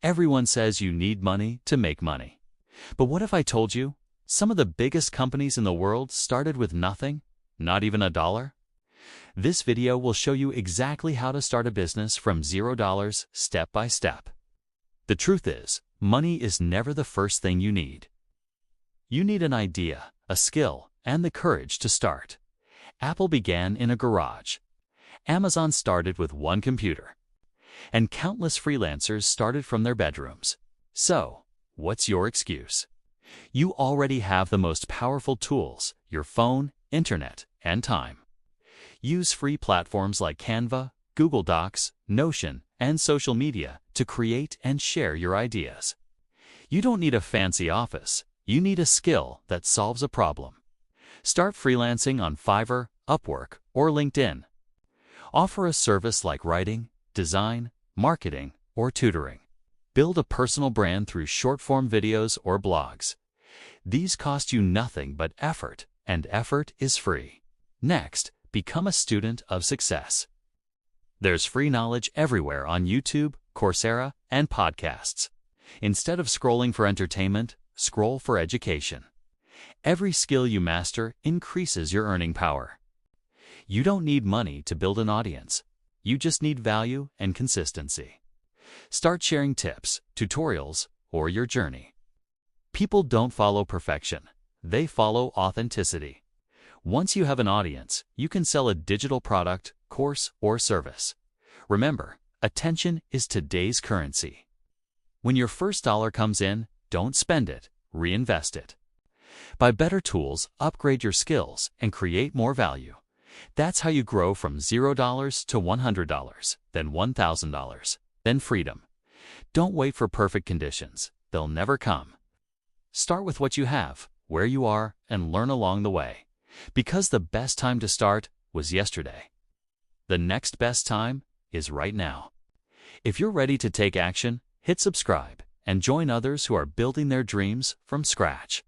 Everyone says you need money to make money. But what if I told you some of the biggest companies in the world started with nothing, not even $1? This video will show you exactly how to start a business from $0 step by step. The truth is, money is never the first thing you need. You need an idea, a skill, and the courage to start. Apple began in a garage. Amazon started with one computer. And countless freelancers started from their bedrooms. So, what's your excuse? You already have the most powerful tools: your phone, internet, and time. Use free platforms like Canva, Google Docs, Notion, and social media to create and share your ideas. You don't need a fancy office. You need a skill that solves a problem. Start freelancing on Fiverr, Upwork, or LinkedIn. Offer a service like writing, design, marketing, or tutoring. Build a personal brand through short-form videos or blogs. These cost you nothing but effort, and effort is free. Next, become a student of success. There's free knowledge everywhere on YouTube, Coursera, and podcasts. Instead of scrolling for entertainment, scroll for education. Every skill you master increases your earning power. You don't need money to build an audience. You just need value and consistency. Start sharing tips, tutorials, or your journey. People don't follow perfection. They follow authenticity. Once you have an audience, you can sell a digital product, course, or service. Remember, attention is today's currency. When your first dollar comes in, don't spend it, reinvest it. Buy better tools, upgrade your skills, and create more value. That's how you grow from $0 to $100, then $1,000, then freedom. Don't wait for perfect conditions. They'll never come. Start with what you have, where you are, and learn along the way. Because the best time to start was yesterday. The next best time is right now. If you're ready to take action, hit subscribe and join others who are building their dreams from scratch.